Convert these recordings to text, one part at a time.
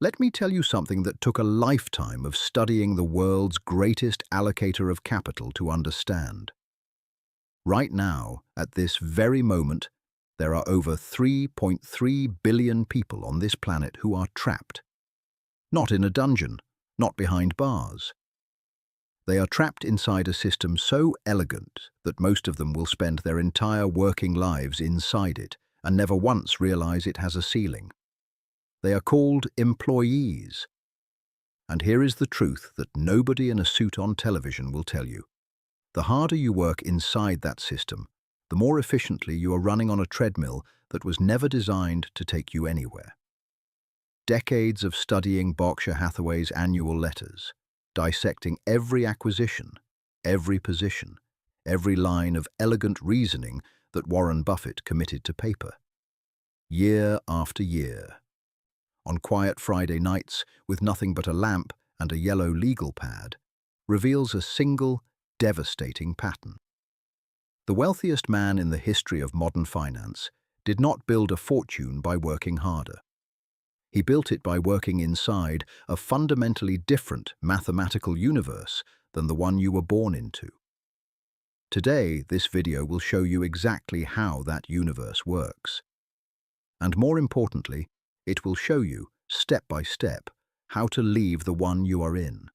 Let me tell you something that took a lifetime of studying the world's greatest allocator of capital to understand. Right now, at this very moment, there are over 3.3 billion people on this planet who are trapped. Not in a dungeon, not behind bars. They are trapped inside a system so elegant that most of them will spend their entire working lives inside it and never once realize it has a ceiling. They are called employees. And here is the truth that nobody in a suit on television will tell you. The harder you work inside that system, the more efficiently you are running on a treadmill that was never designed to take you anywhere. Decades of studying Berkshire Hathaway's annual letters, dissecting every acquisition, every position, every line of elegant reasoning that Warren Buffett committed to paper. Year after year. On quiet Friday nights, with nothing but a lamp and a yellow legal pad, reveals a single, devastating pattern. The wealthiest man in the history of modern finance did not build a fortune by working harder. He built it by working inside a fundamentally different mathematical universe than the one you were born into. Today, this video will show you exactly how that universe works. And more importantly, it will show you, step by step, how to leave the one you are in.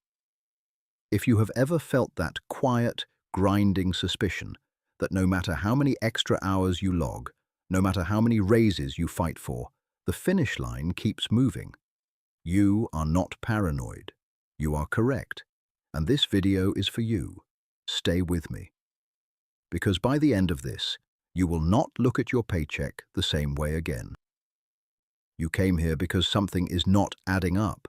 If you have ever felt that quiet, grinding suspicion that no matter how many extra hours you log, no matter how many raises you fight for, the finish line keeps moving. You are not paranoid. You are correct. And this video is for you. Stay with me. Because by the end of this, you will not look at your paycheck the same way again. You came here because something is not adding up.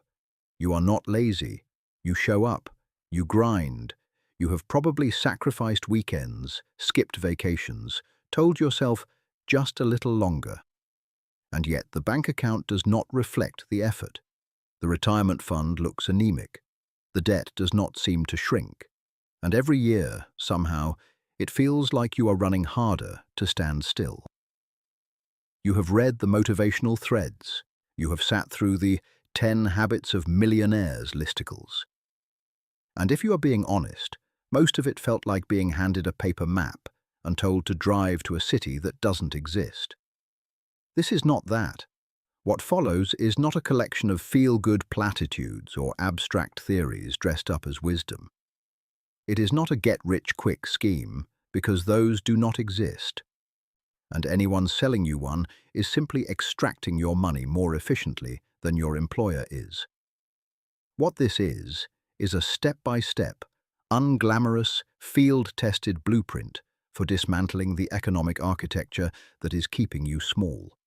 You are not lazy. You show up. You grind. You have probably sacrificed weekends, skipped vacations, told yourself just a little longer. And yet the bank account does not reflect the effort. The retirement fund looks anemic. The debt does not seem to shrink. And every year, somehow, it feels like you are running harder to stand still. You have read the motivational threads. You have sat through the 10 Habits of Millionaires listicles. And if you are being honest, most of it felt like being handed a paper map and told to drive to a city that doesn't exist. This is not that. What follows is not a collection of feel-good platitudes or abstract theories dressed up as wisdom. It is not a get-rich-quick scheme, because those do not exist. And anyone selling you one is simply extracting your money more efficiently than your employer is. What this is a step-by-step, unglamorous, field-tested blueprint for dismantling the economic architecture that is keeping you small.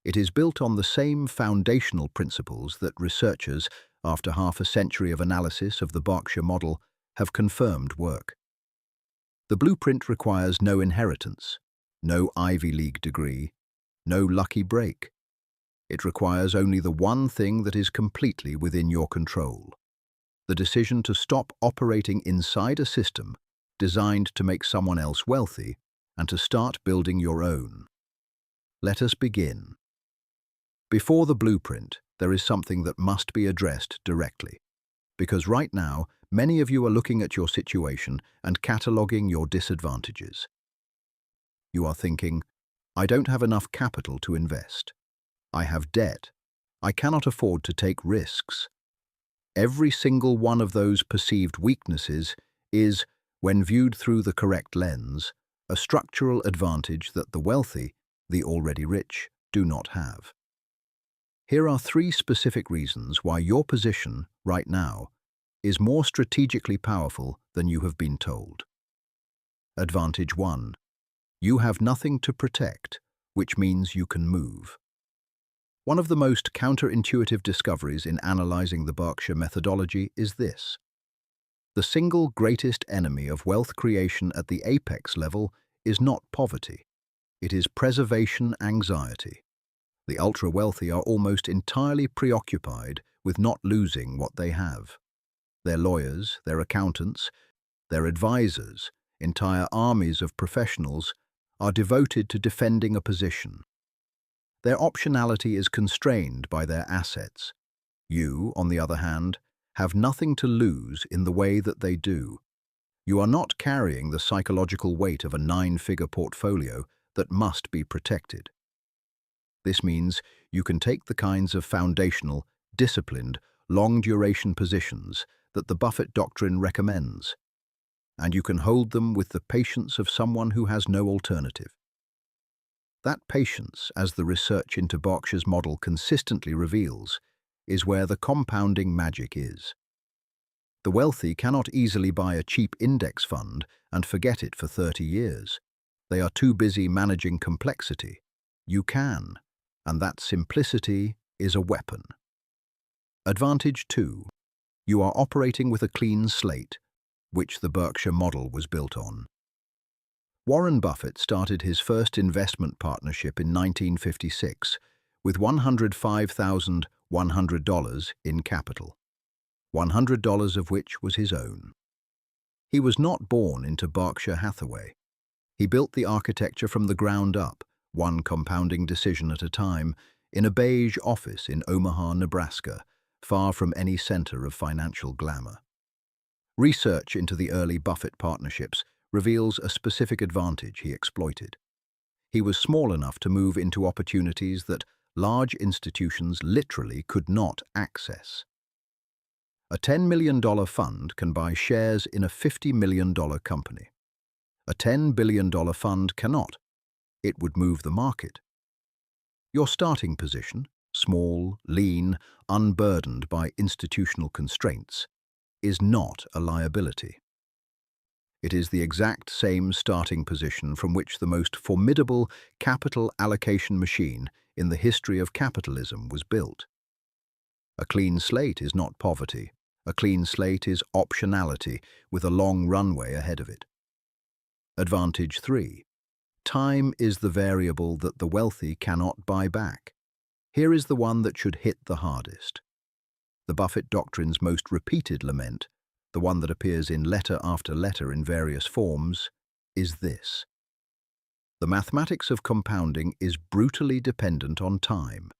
It is built on the same foundational principles that researchers, after half a century of analysis of the Berkshire model, have confirmed work. The blueprint requires no inheritance, no Ivy League degree, no lucky break. It requires only the one thing that is completely within your control: the decision to stop operating inside a system designed to make someone else wealthy and to start building your own. Let us begin. Before the blueprint, there is something that must be addressed directly. Because right now, many of you are looking at your situation and cataloging your disadvantages. You are thinking, I don't have enough capital to invest. I have debt. I cannot afford to take risks. Every single one of those perceived weaknesses is, when viewed through the correct lens, a structural advantage that the wealthy, the already rich, do not have. Here are 3 specific reasons why your position, right now, is more strategically powerful than you have been told. Advantage 1. You have nothing to protect, which means you can move. One of the most counterintuitive discoveries in analyzing the Berkshire methodology is this. The single greatest enemy of wealth creation at the apex level is not poverty. It is preservation anxiety. The ultra-wealthy are almost entirely preoccupied with not losing what they have. Their lawyers, their accountants, their advisors, entire armies of professionals are devoted to defending a position. Their optionality is constrained by their assets, You, on the other hand, have nothing to lose in the way that they do. You are not carrying the psychological weight of a nine-figure portfolio that must be protected. This means you can take the kinds of foundational, disciplined, long-duration positions that the Buffett doctrine recommends, and you can hold them with the patience of someone who has no alternative. That patience, as the research into Berkshire's model consistently reveals, is where the compounding magic is. The wealthy cannot easily buy a cheap index fund and forget it for 30 years. They are too busy managing complexity. You can, and that simplicity is a weapon. Advantage 2. You are operating with a clean slate, which the Berkshire model was built on. Warren Buffett started his first investment partnership in 1956 with $105,100 in capital, $100 of which was his own. He was not born into Berkshire Hathaway. He built the architecture from the ground up, one compounding decision at a time, in a beige office in Omaha, Nebraska, far from any center of financial glamour. Research into the early Buffett partnerships reveals a specific advantage he exploited. He was small enough to move into opportunities that large institutions literally could not access. A $10 million fund can buy shares in a $50 million company. A $10 billion fund cannot. It would move the market. Your starting position, small, lean, unburdened by institutional constraints, is not a liability. It is the exact same starting position from which the most formidable capital allocation machine in the history of capitalism was built. A clean slate is not poverty. A clean slate is optionality with a long runway ahead of it. Advantage 3. Time is the variable that the wealthy cannot buy back. Here is the one that should hit the hardest. The Buffett doctrine's most repeated lament, the one that appears in letter after letter in various forms, is this. The mathematics of compounding is brutally dependent on time,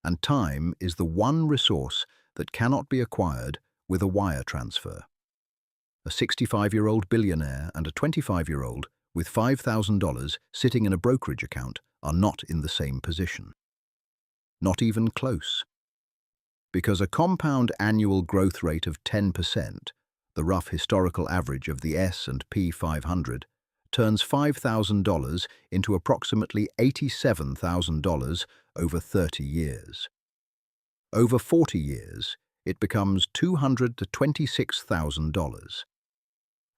and time is the one resource that cannot be acquired with a wire transfer. A 65-year-old billionaire and a 25-year-old with $5,000 sitting in a brokerage account are not in the same position. Not even close. Because a compound annual growth rate of 10%, the rough historical average of the S&P 500, turns $5,000 into approximately $87,000 over 30 years. Over 40 years, it becomes $200,000 to $26,000.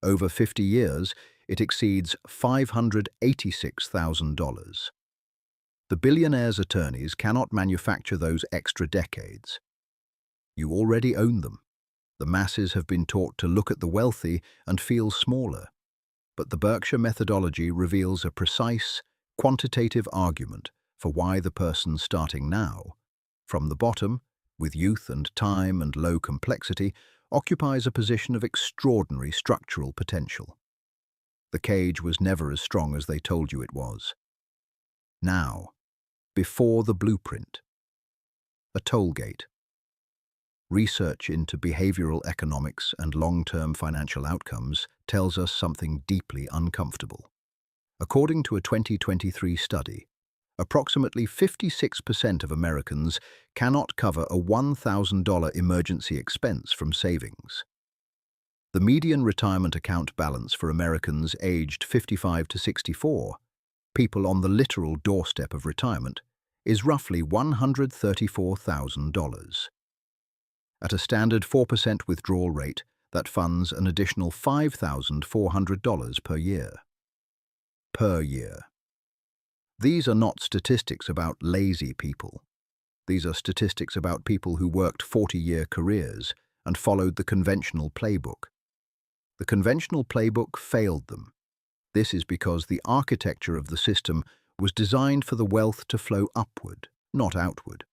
Over 50 years, it exceeds $586,000. The billionaire's attorneys cannot manufacture those extra decades. You already own them. The masses have been taught to look at the wealthy and feel smaller. But the Berkshire methodology reveals a precise, quantitative argument for why the person starting now, from the bottom, with youth and time and low complexity, occupies a position of extraordinary structural potential. The cage was never as strong as they told you it was. Now, before the blueprint. A toll gate. Research into behavioral economics and long-term financial outcomes tells us something deeply uncomfortable. According to a 2023 study, approximately 56% of Americans cannot cover a $1,000 emergency expense from savings. The median retirement account balance for Americans aged 55 to 64, people on the literal doorstep of retirement, is roughly $134,000. At a standard 4% withdrawal rate, that funds an additional $5,400 per year. Per year. These are not statistics about lazy people. These are statistics about people who worked 40-year careers and followed the conventional playbook. The conventional playbook failed them. This is because the architecture of the system was designed for the wealth to flow upward, not outward.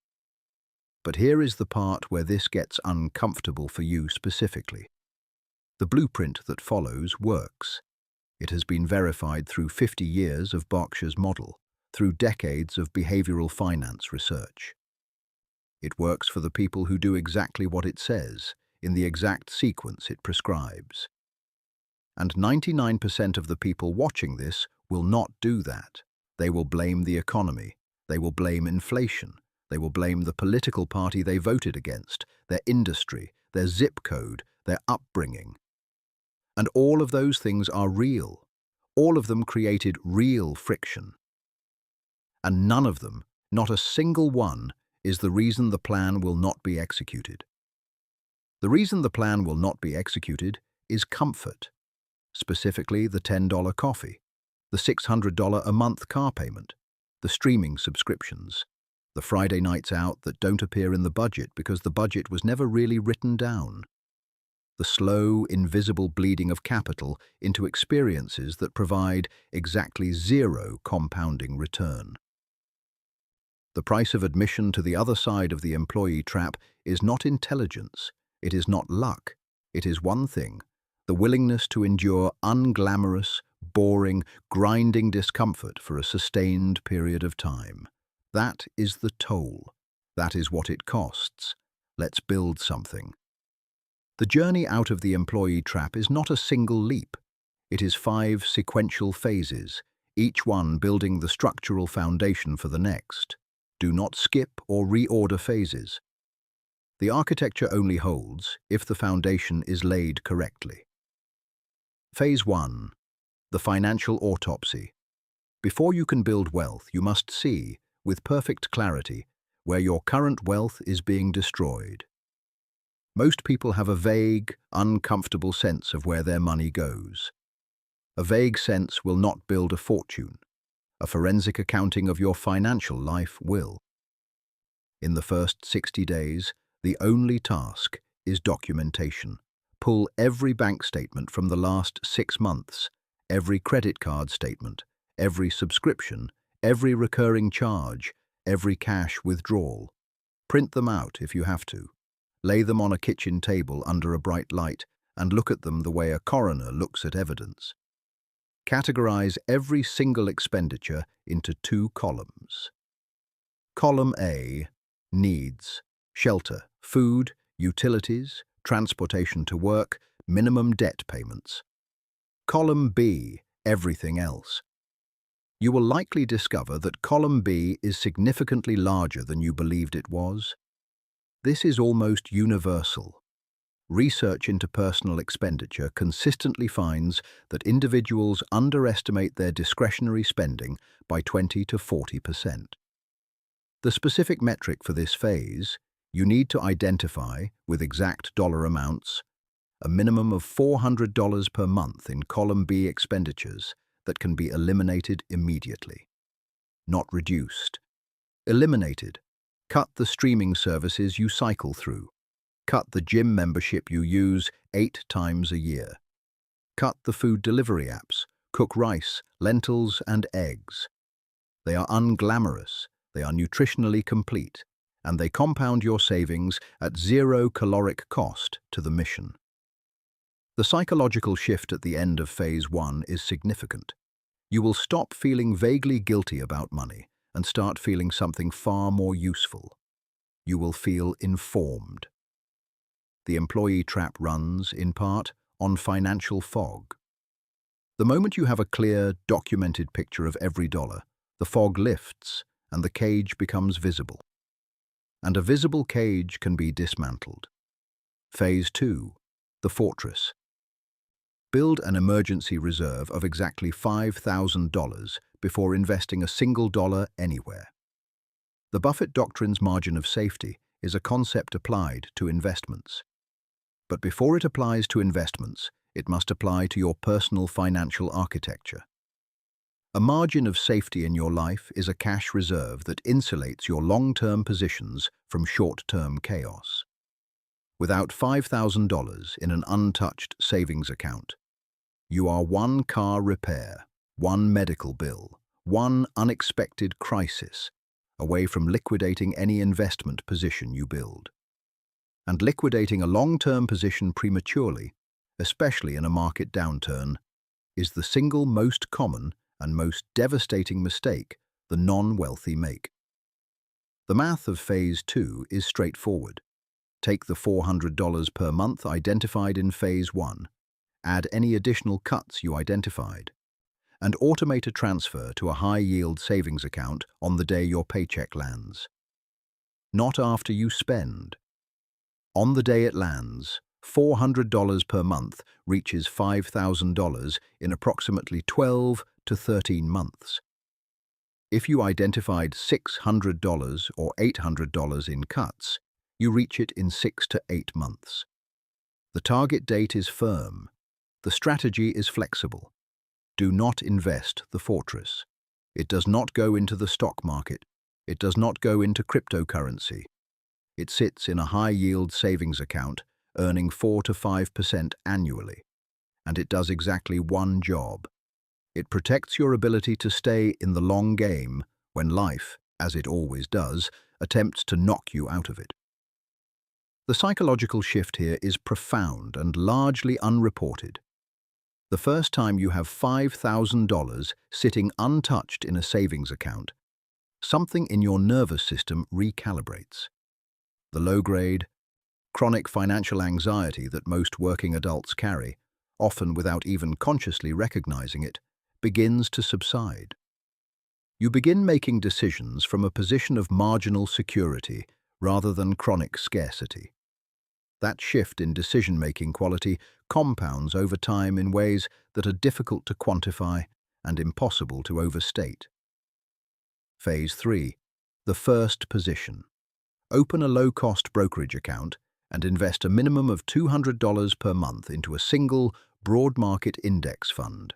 But here is the part where this gets uncomfortable for you specifically. The blueprint that follows works. It has been verified through 50 years of Berkshire's model, through decades of behavioral finance research. It works for the people who do exactly what it says, in the exact sequence it prescribes. And 99% of the people watching this will not do that. They will blame the economy. They will blame inflation. They will blame the political party they voted against, their industry, their zip code, their upbringing. And all of those things are real. All of them created real friction. And none of them, not a single one, is the reason the plan will not be executed. The reason the plan will not be executed is comfort, specifically the $10 coffee, the $600 a month car payment, the streaming subscriptions, the Friday nights out that don't appear in the budget because the budget was never really written down, the slow, invisible bleeding of capital into experiences that provide exactly zero compounding return. The price of admission to the other side of the employee trap is not intelligence, it is not luck, it is one thing: the willingness to endure unglamorous, boring, grinding discomfort for a sustained period of time. That is the toll. That is what it costs. Let's build something. The journey out of the employee trap is not a single leap. It is 5 sequential phases, each one building the structural foundation for the next. Do not skip or reorder phases. The architecture only holds if the foundation is laid correctly. Phase 1. The financial autopsy. Before you can build wealth, you must see, with perfect clarity, where your current wealth is being destroyed. Most people have a vague, uncomfortable sense of where their money goes. A vague sense will not build a fortune. A forensic accounting of your financial life will. In the first 60 days, the only task is documentation. Pull every bank statement from the last 6 months, every credit card statement, every subscription, every recurring charge, every cash withdrawal. Print them out if you have to. Lay them on a kitchen table under a bright light and look at them the way a coroner looks at evidence. Categorize every single expenditure into 2 columns. Column A: needs, shelter, food, utilities, transportation to work, minimum debt payments. Column B: everything else. You will likely discover that column B is significantly larger than you believed it was. This is almost universal. Research into personal expenditure consistently finds that individuals underestimate their discretionary spending by 20 to 40%. The specific metric for this phase, you need to identify, with exact dollar amounts, a minimum of $400 per month in column B expenditures that can be eliminated immediately. Not reduced. Eliminated. Cut the streaming services you cycle through. Cut the gym membership you use 8 times a year. Cut the food delivery apps, cook rice, lentils, and eggs. They are unglamorous, they are nutritionally complete, and they compound your savings at 0 caloric cost to the mission. The psychological shift at the end of phase 1 is significant. You will stop feeling vaguely guilty about money and start feeling something far more useful. You will feel informed. The employee trap runs, in part, on financial fog. The moment you have a clear, documented picture of every dollar, the fog lifts and the cage becomes visible. And a visible cage can be dismantled. Phase 2. The fortress. Build an emergency reserve of exactly $5,000 before investing a single dollar anywhere. The Buffett doctrine's margin of safety is a concept applied to investments. But before it applies to investments, it must apply to your personal financial architecture. A margin of safety in your life is a cash reserve that insulates your long-term positions from short-term chaos. Without $5,000 in an untouched savings account, you are 1 car repair, 1 medical bill, 1 unexpected crisis away from liquidating any investment position you build. And liquidating a long-term position prematurely, especially in a market downturn, is the single most common and most devastating mistake the non-wealthy make. The math of Phase 2 is straightforward. Take the $400 per month identified in Phase 1, add any additional cuts you identified, and automate a transfer to a high-yield savings account on the day your paycheck lands. Not after you spend. On the day it lands, $400 per month reaches $5,000 in approximately 12 to 13 months. If you identified $600 or $800 in cuts, you reach it in 6 to 8 months. The target date is firm. The strategy is flexible. Do not invest the fortress. It does not go into the stock market. It does not go into cryptocurrency. It sits in a high-yield savings account, earning 4 to 5% annually. And it does exactly one job. It protects your ability to stay in the long game when life, as it always does, attempts to knock you out of it. The psychological shift here is profound and largely unreported. The first time you have $5,000 sitting untouched in a savings account, something in your nervous system recalibrates. The low-grade, chronic financial anxiety that most working adults carry, often without even consciously recognizing it, begins to subside. You begin making decisions from a position of marginal security rather than chronic scarcity. That shift in decision-making quality compounds over time in ways that are difficult to quantify and impossible to overstate. Phase 3. The first position. Open a low-cost brokerage account and invest a minimum of $200 per month into a single, broad-market index fund.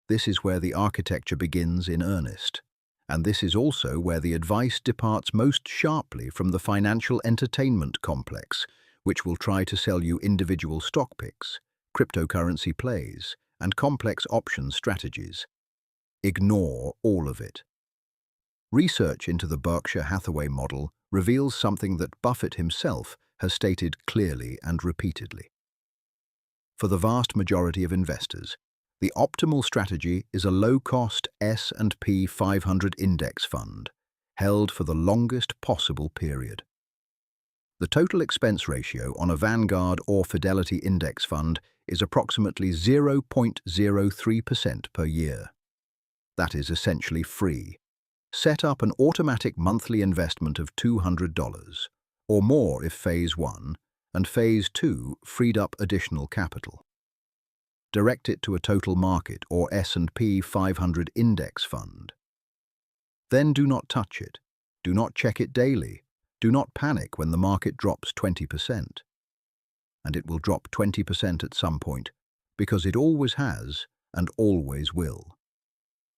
This is where the architecture begins in earnest, and this is also where the advice departs most sharply from the financial entertainment complex, which will try to sell you individual stock picks, cryptocurrency plays, and complex option strategies. Ignore all of it. Research into the Berkshire Hathaway model reveals something that Buffett himself has stated clearly and repeatedly. For the vast majority of investors, the optimal strategy is a low-cost S&P 500 index fund, held for the longest possible period. The total expense ratio on a Vanguard or Fidelity index fund is approximately 0.03% per year. That is essentially free. Set up an automatic monthly investment of $200, or more if Phase 1 and Phase 2 freed up additional capital. Direct it to a total market or S&P 500 index fund. Then do not touch it. Do not check it daily. Do not panic when the market drops 20%. And it will drop 20% at some point, because it always has and always will.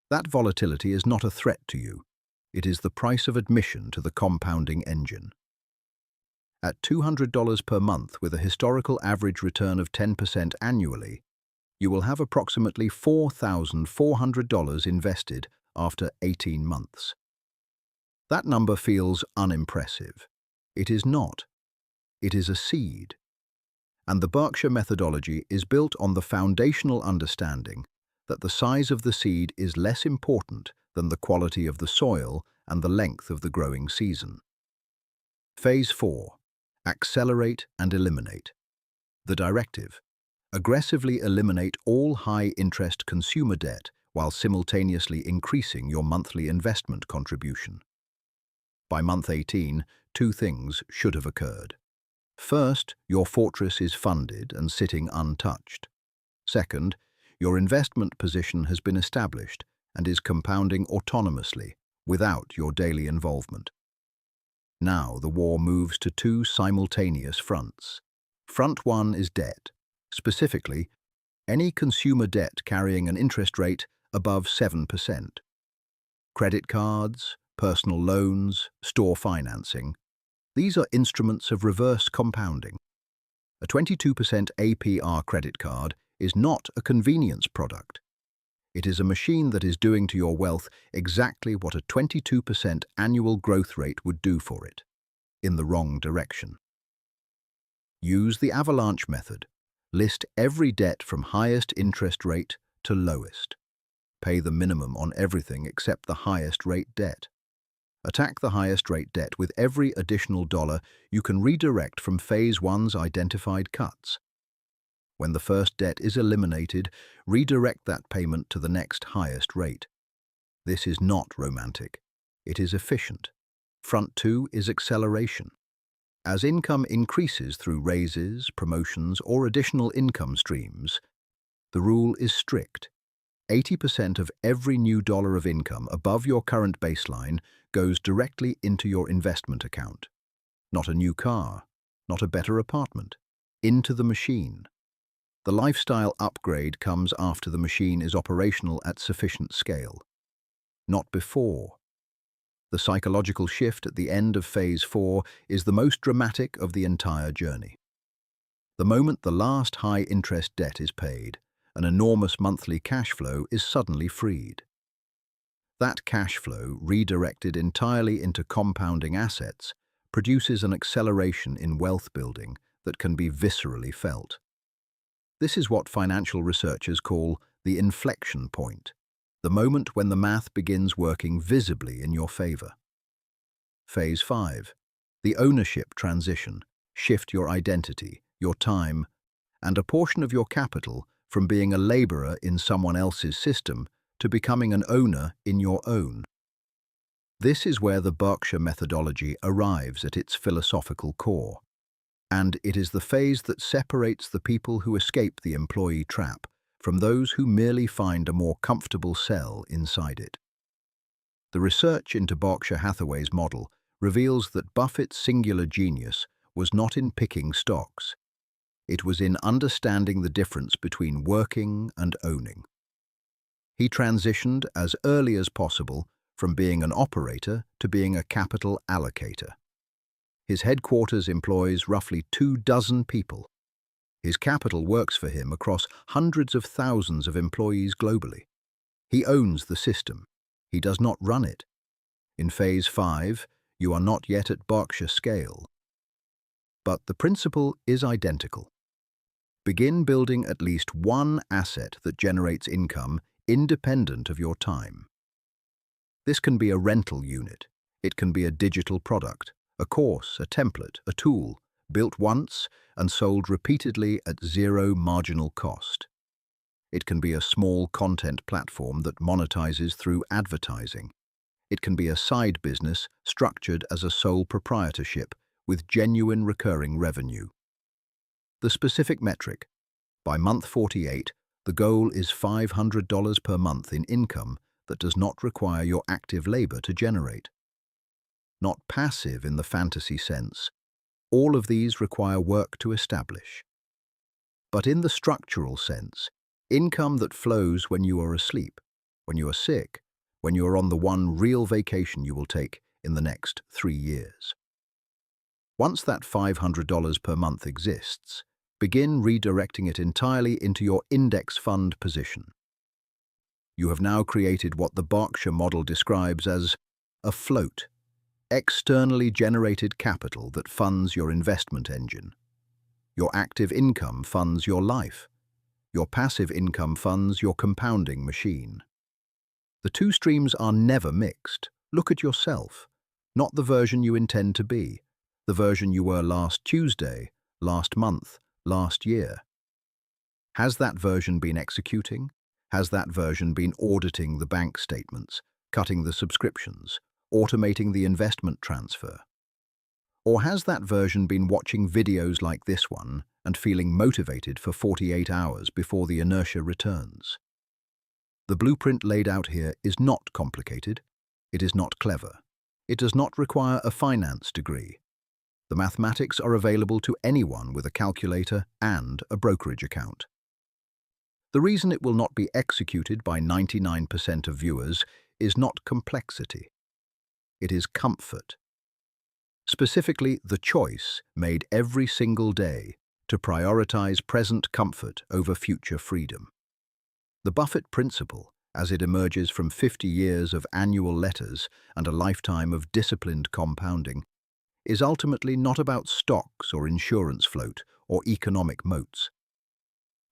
That volatility is not a threat to you. It is the price of admission to the compounding engine. At $200 per month with a historical average return of 10% annually, you will have approximately $4,400 invested after 18 months. That number feels unimpressive. It is not. It is a seed. And the Berkshire methodology is built on the foundational understanding that the size of the seed is less important than the quality of the soil and the length of the growing season. Phase 4. Accelerate and eliminate. The directive. Aggressively eliminate all high-interest consumer debt while simultaneously increasing your monthly investment contribution. By month 18, two things should have occurred. First, your fortress is funded and sitting untouched. Second, your investment position has been established and is compounding autonomously without your daily involvement. Now the war moves to two simultaneous fronts. Front 1 is debt. Specifically, any consumer debt carrying an interest rate above 7%. Credit cards, personal loans, store financing. These are instruments of reverse compounding. A 22% APR credit card is not a convenience product. It is a machine that is doing to your wealth exactly what a 22% annual growth rate would do for it, in the wrong direction. Use the avalanche method. List every debt from highest interest rate to lowest. Pay the minimum on everything except the highest rate debt. Attack the highest rate debt. With every additional dollar, you can redirect from Phase 1's identified cuts. When the first debt is eliminated, redirect that payment to the next highest rate. This is not romantic. It is efficient. Front 2 is acceleration. As income increases through raises, promotions, or additional income streams, the rule is strict. 80% of every new dollar of income above your current baseline goes directly into your investment account. Not a new car, not a better apartment. Into the machine. The lifestyle upgrade comes after the machine is operational at sufficient scale, not before. The psychological shift at the end of Phase 4 is the most dramatic of the entire journey. The moment the last high-interest debt is paid, an enormous monthly cash flow is suddenly freed. That cash flow, redirected entirely into compounding assets, produces an acceleration in wealth building that can be viscerally felt. This is what financial researchers call the inflection point, the moment when the math begins working visibly in your favor. Phase 5. The ownership transition. Shift your identity, your time, and a portion of your capital from being a laborer in someone else's system to becoming an owner in your own. This is where the Berkshire methodology arrives at its philosophical core. And it is the phase that separates the people who escape the employee trap from those who merely find a more comfortable cell inside it. The research into Berkshire Hathaway's model reveals that Buffett's singular genius was not in picking stocks. It was in understanding the difference between working and owning. He transitioned as early as possible from being an operator to being a capital allocator. His headquarters employs roughly 24 people. His capital works for him across hundreds of thousands of employees globally. He owns the system. He does not run it. In Phase 5, you are not yet at Berkshire scale. But the principle is identical. Begin building at least one asset that generates income independent of your time. This can be a rental unit. It can be a digital product, a course, a template, a tool, built once and sold repeatedly at zero marginal cost. It can be a small content platform that monetizes through advertising. It can be a side business structured as a sole proprietorship with genuine recurring revenue. The specific metric: by month 48, the goal is $500 per month in income that does not require your active labor to generate. Not passive in the fantasy sense. All of these require work to establish. But in the structural sense, income that flows when you are asleep, when you are sick, when you are on the one real vacation you will take in the next 3 years. Once that $500 per month exists, begin redirecting it entirely into your index fund position. You have now created what the Berkshire model describes as a float, externally generated capital that funds your investment engine. Your active income funds your life. Your passive income funds your compounding machine. The two streams are never mixed. Look at yourself, not the version you intend to be, the version you were last Tuesday, last month, last year. Has that version been executing? Has that version been auditing the bank statements, cutting the subscriptions, automating the investment transfer? Or has that version been watching videos like this one and feeling motivated for 48 hours before the inertia returns? The blueprint laid out here is not complicated. It is not clever. It does not require a finance degree. The mathematics are available to anyone with a calculator and a brokerage account. The reason it will not be executed by 99% of viewers is not complexity. It is comfort. Specifically, the choice made every single day to prioritize present comfort over future freedom. The Buffett principle, as it emerges from 50 years of annual letters and a lifetime of disciplined compounding, is ultimately not about stocks or insurance float or economic moats.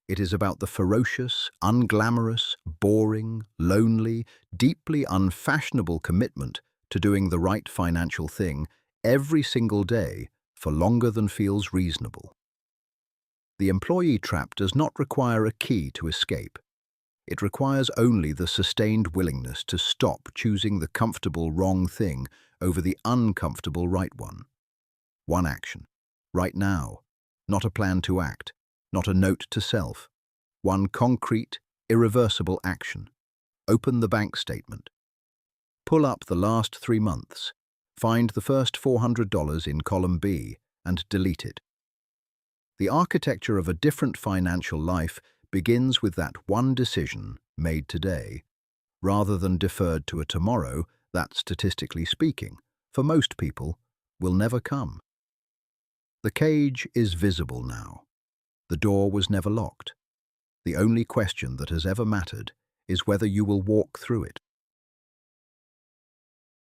It is about the ferocious, unglamorous, boring, lonely, deeply unfashionable commitment to doing the right financial thing every single day for longer than feels reasonable. The employee trap does not require a key to escape. It requires only the sustained willingness to stop choosing the comfortable wrong thing over the uncomfortable right one. One action. Right now. Not a plan to act. Not a note to self. One concrete, irreversible action. Open the bank statement. Pull up the last 3 months. Find the first $400 in column B and delete it. The architecture of a different financial life begins with that one decision made today, rather than deferred to a tomorrow that, statistically speaking, for most people, will never come. The cage is visible now. The door was never locked. The only question that has ever mattered is whether you will walk through it.